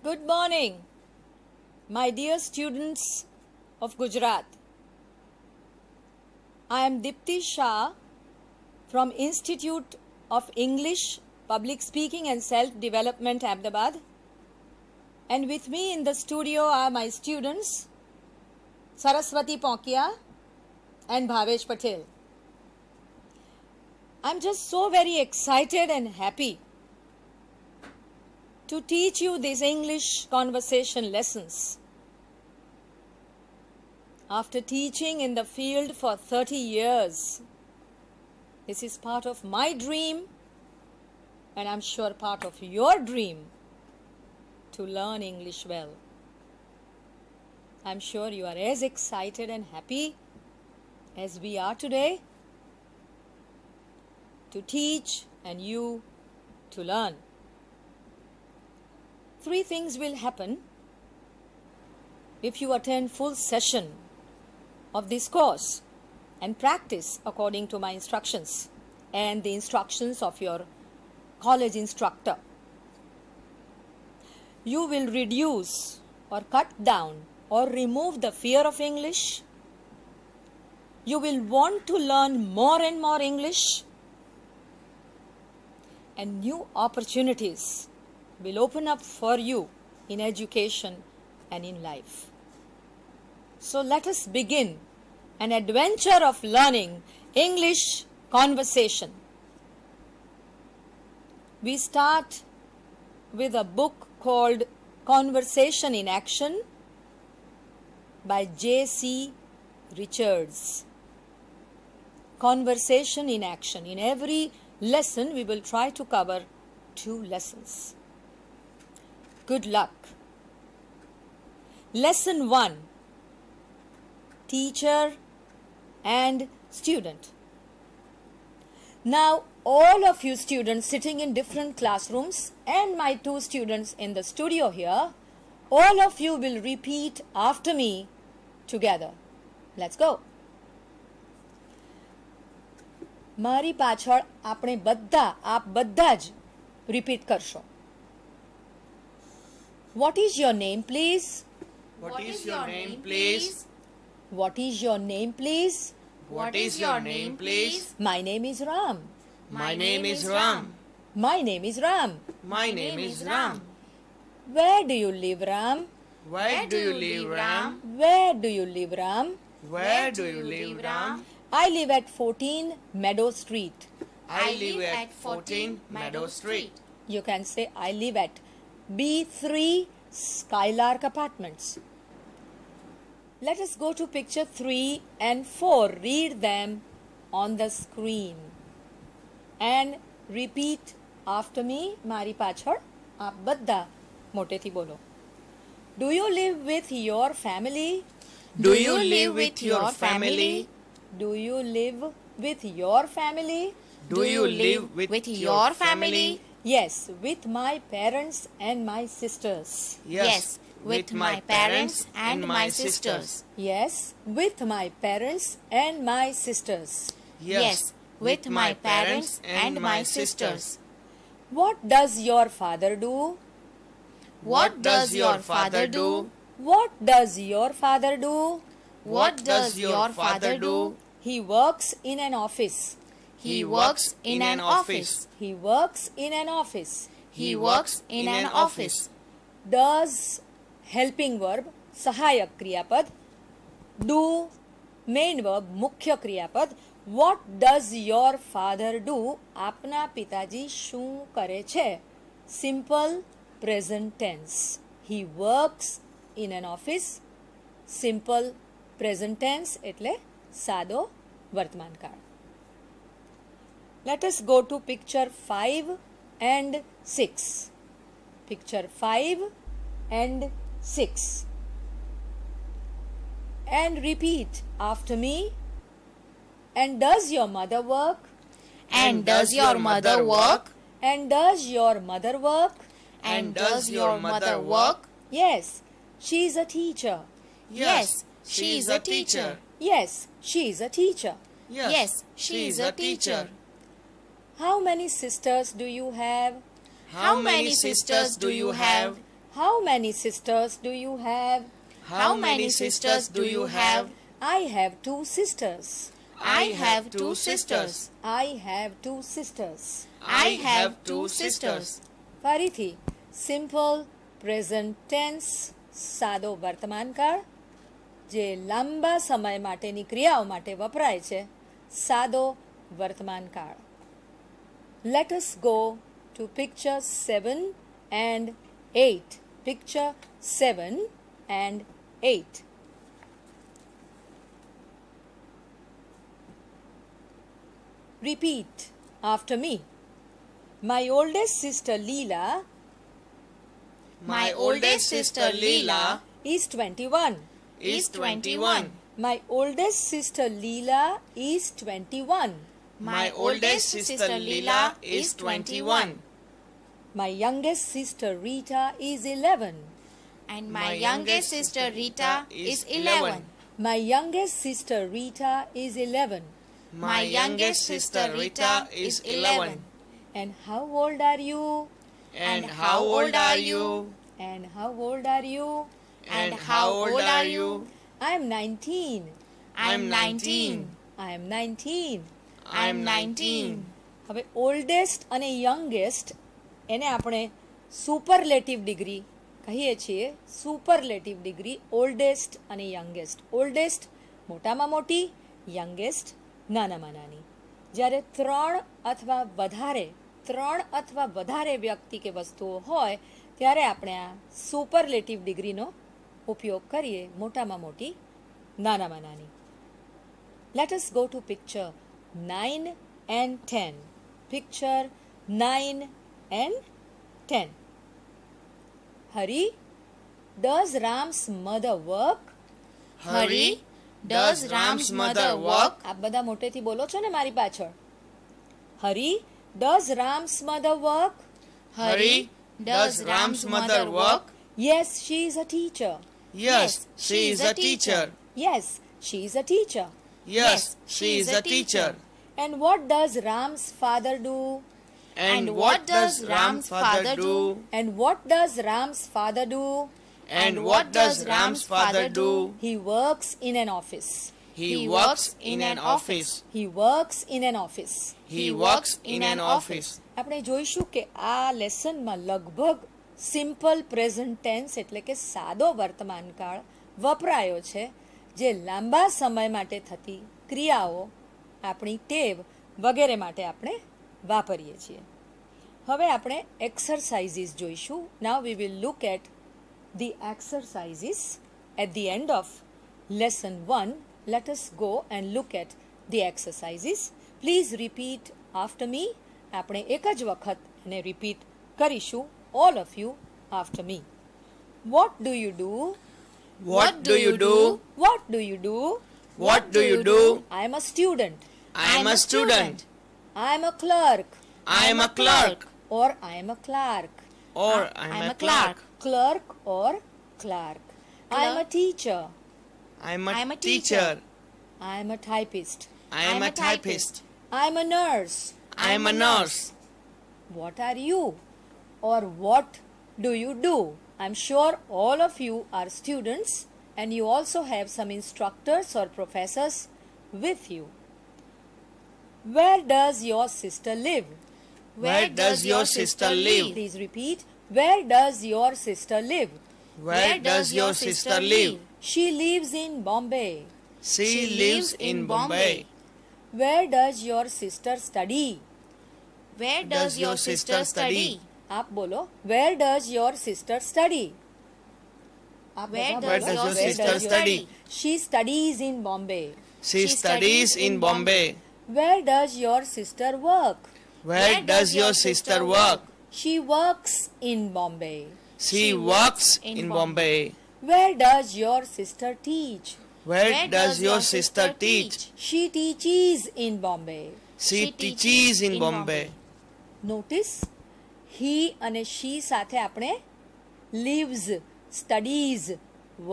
Good morning, my dear students of Gujarat. I am Dipti Shah from Institute of English, Public Speaking and Self-Development, Ahmedabad. And with me in the studio are my students, Saraswati Ponkia and Bhavesh Patel. I'm just so very excited and happy to teach you these English conversation lessons. After teaching in the field for 30 years, this is part of my dream, and I'm sure part of your dream, to learn English well. I'm sure you are as excited and happy as we are today to teach and you to learn. 3 things will happen if you attend full session of this course and practice according to my instructions and the instructions of your college instructor. You will reduce or cut down or remove the fear of English. You will want to learn more and more English, and new opportunities will open up for you in education and in life. So let us begin an adventure of learning English conversation. We start with a book called Conversation in Action by J.C. Richards. Conversation in Action. In every lesson we will try to cover 2 lessons. Good luck. Lesson 1. Teacher and student. Now all of you students sitting in different classrooms and my 2 students in the studio here, all of you will repeat after me together. Let's go. મારી પાછળ આપણે બધા આપ બધા જ repeat કરશો. What is your name, please? What is your name, please? What is your name, please? What is your name, please? My name is Ram. My name is Ram. My name is Ram. My name is Ram. Where do you live, Ram? Where do you live, Ram? Where do you live, Ram? Where do you live, Ram? I live at 14 Meadow Street. I live at 14 Meadow Street. You can say I live at B3 Skylark Apartments. Let us go to picture 3 and 4. Read them on the screen and repeat after me. મારી પાછળ આપ બધા મોટેથી બોલો. Do you live with your family? Do you live with your family? Do you live with your family? Do you live with your family? Yes, with my parents and my sisters. Yes, with my parents and my sisters. Yes, with my parents and my sisters. Yes, with my parents and my sisters. What does your father do? What does your father do? What does your father do? What does your father do? He works in an office. He works in an office. He works in an office. He works in an office. Does helping verb सहायक क्रियापद. Do main verb मुख्य क्रियापद. What does your father do? આપના પિતાજી શું કરે છે? Simple present tense. He works in an office. Simple present tense એટલે સાદો વર્તમાન કાળ. Let us go to picture 5 and 6. Picture 5 and 6. And repeat after me. And does your mother work? And does your mother work? And does your mother work? And does your mother work? Yes, she is a teacher. Yes, she is a teacher. Yes, she is a teacher. Yes, she is a teacher. How many sisters do you have? How many sisters do you have? How many sisters do you have? How many sisters do you have? I have 2 sisters. I have 2 sisters. I have 2 sisters. I have 2 sisters. ફરીથી simple present tense સાદો વર્તમાનકાળ જે લાંબા સમય માટેની ક્રિયાઓ માટે વપરાય છે સાદો વર્તમાનકાળ. Let us go to picture 7 and 8. Picture 7 and 8. Repeat after me. My oldest sister Leela My oldest sister Leela is 21. is 21. My oldest sister Leela is 21. My oldest sister Leela is 21. My youngest sister Rita is 11. And my youngest sister Rita is 11. My youngest sister Rita is 11. My youngest sister Rita is 11. And how old are you? And how old are you? And how old are you? And how old are you? I am 19. I'm 19. I am 19. I'm 19. હવે oldest અને youngest એને આપણે superlative degree કહીએ છીએ. Superlative degree oldest અને youngest. Oldest મોટામાં મોટી, youngest નાનામાં નાની. જ્યારે ત્રણ અથવા વધારે વ્યક્તિ કે વસ્તુઓ હોય ત્યારે આપણે આ સુપરલેટિવ ડિગ્રીનો ઉપયોગ કરીએ મોટામાં મોટી, નાનામાં નાની. Let us go to picture 9 and 10. Picture 9 and 10. Hari, does Ram's mother work? Hari, does Ram's mother work? આપ બધા મોટેથી બોલો છો ને મારી પાછળ. Hari, does Ram's mother work? Hari, does Ram's mother work? Yes, she is a teacher. Yes, she is a teacher. Yes, she is a teacher. Yes, she is a teacher. And what does Ram's father do? And what does Ram's father do? And what does Ram's father do? And what does Ram's father do? He works in an office. He works in an office. He works in an office. He works in an office. આપણે જોઈશું કે આ લેસનમાં લગભગ simple present tense એટલે કે સાદો વર્તમાનકાળ વપરાયો છે જે લાંબા સમય માટે થતી ક્રિયાઓ, આપણી ટેવ વગેરે માટે આપણે વાપરીએ છીએ. હવે આપણે એક્સરસાઇઝીસ જોઈશું. Now we will look at the exercises at the end of lesson 1. Let us go and look at the exercises. Please repeat after me. આપણે એક જ વખત એને રિપીટ કરીશું. All of you after me. What do you do? What do you do? What do you do? What do you do? I am a student. I am a student. I am a clerk. I am a clerk. Or I am a clerk. Or I am a clerk. Clerk or clerk. I am a teacher. I am a teacher. I am a typist. I am a typist. I am a nurse. I am a nurse. What are you? Or what do you do? I'm sure all of you are students and you also have some instructors or professors with you. Where does your sister live? Where does your sister live? Please repeat. Where does your sister live? Where does your sister live? She lives in Bombay. She lives in Bombay. Where does your sister study? Where does your sister study? आप बोलो. Where does your sister study? आप Where બધા does બોલો. your sister study? She studies in Bombay. She studies in Bombay. Where does your sister work? Where does your sister work? She works in Bombay. She works in Bombay. Where does your sister teach? Where does your sister teach? She teaches in Bombay. She teaches in Bombay. Notice, he અને she સાથે આપણે lives, studies,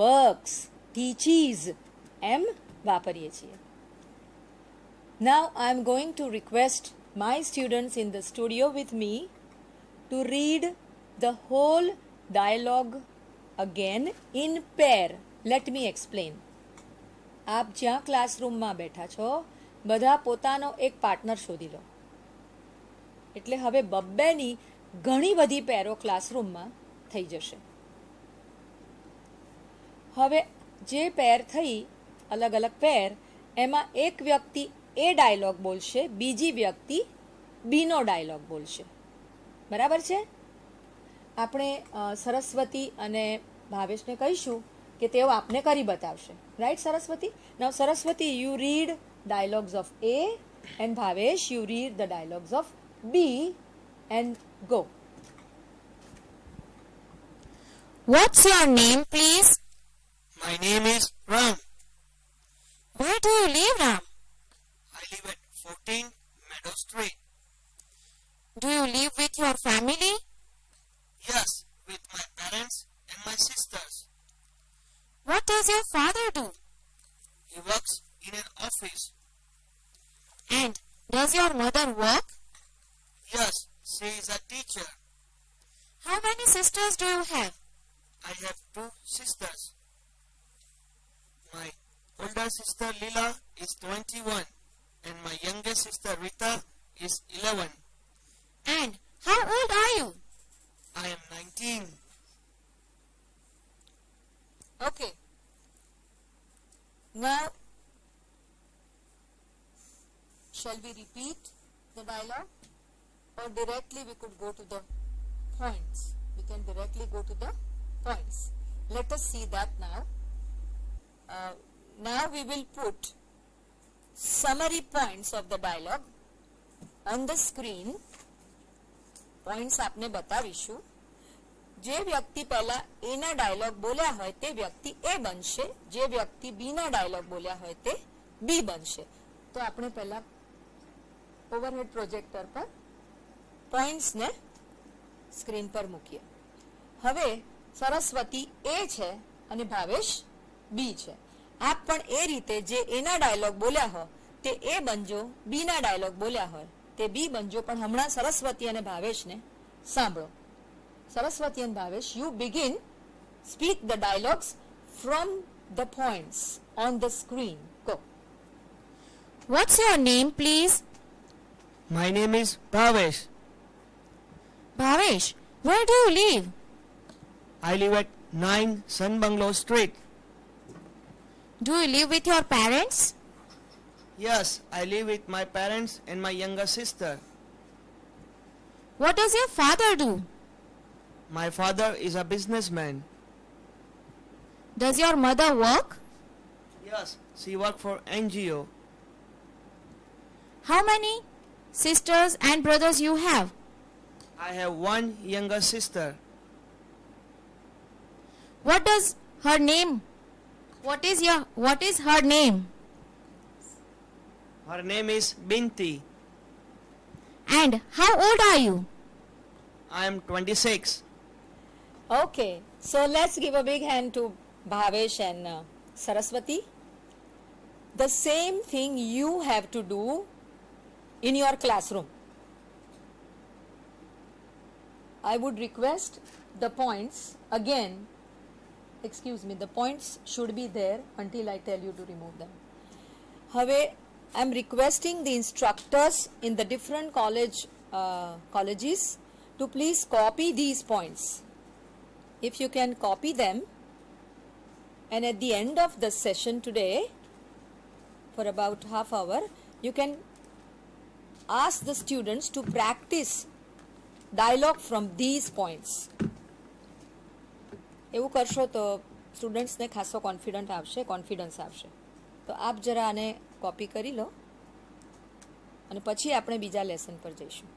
works, teaches એમ વાપરીએ છીએ. Now I am going to request my students in the studio with me to read the whole dialogue again in pair. Let me explain. આપ જ્યાં ક્લાસરૂમમાં બેઠા છો બધા પોતાનો એક પાર્ટનર શોધી લો. એટલે હવે બબ્બેની ઘણી બધી પેરો ક્લાસરૂમમાં થઈ જશે. હવે જે પેર થઈ અલગ અલગ પેર એમાં એક વ્યક્તિ એ ડાયલોગ બોલશે, બીજી વ્યક્તિ બીનો ડાયલોગ બોલશે. બરાબર છે? આપણે સરસ્વતી અને ભાવેશને કહીશું કે તેઓ આપને કરી બતાવશે. Right Saraswati? Now Saraswati, you read dialogues of A, and Bhavesh, you read the dialogues of B, and go. What's your name, please? My name is Ram. Where do you live, Ram? I live at 14 Meadow Street. Do you live with your family? Yes, with my parents and my sisters. What does your father do? He works in an office. And does your mother work? Yes, she is a teacher. How many sisters do you have? I have 2 sisters. My older sister Leela is 21 and my younger sister Rita is 11. And how old are you? I am 19. Okay. Now, shall we repeat the dialogue, or directly we could go to the points? We can directly go to the points. Let us see that now. Now we will put summary points of the dialogue on the screen. Points आपने बतावीशु. જે વ્યક્તિ પહેલા એ ના dialog બોલ્યા હોય તે વ્યક્તિ એ બનશે, જે વ્યક્તિ બી ના ડાયલોગ બોલ્યા હોય તે બી બનશે. તો આપણે પહેલા ઓવરહેડ પ્રોજેક્ટર પર પોઈન્ટ્સ ને સ્ક્રીન પર મૂકીએ. હવે સરસ્વતી એ છે અને ભાવેશ બી છે. આપ પણ એ રીતે જે એના ડાયલોગ બોલ્યા હોય તે એ બનજો, બી ના ડાયલોગ બોલ્યા હોય તે બી બનજો. પણ હમણાં સરસ્વતી અને ભાવેશને સાંભળો. Saraswati and Bhavesh, you begin, speak the dialogues from the points on the screen. Go. What's your name, please? My name is Bhavesh. Bhavesh, where do you live? I live at 9 Sun Bungalow Street. Do you live with your parents? Yes, I live with my parents and my younger sister. What does your father do? My father is a businessman. Does your mother work? Yes, she works for NGO. How many sisters and brothers you have? I have 1 younger sister. What does her name? What is her name? Her name is Binti. And how old are you? I am 26. Okay, so let's give a big hand to Bhavesh and Saraswati. The same thing you have to do in your classroom. I would request the points again. Excuse me, the points should be there until I tell you to remove them. હવે I am requesting the instructors in the different colleges to please copy these points. If you can copy them, and at the end of the session today, for about half hour, you can ask the students to practice dialogue from these points. એવું કરશો તો સ્ટુડન્ટ્સને ખાસો confidence આવશે. તો આપ જરા આને copy કરી લો અને પછી આપણે બીજા લેસન પર જઈશું.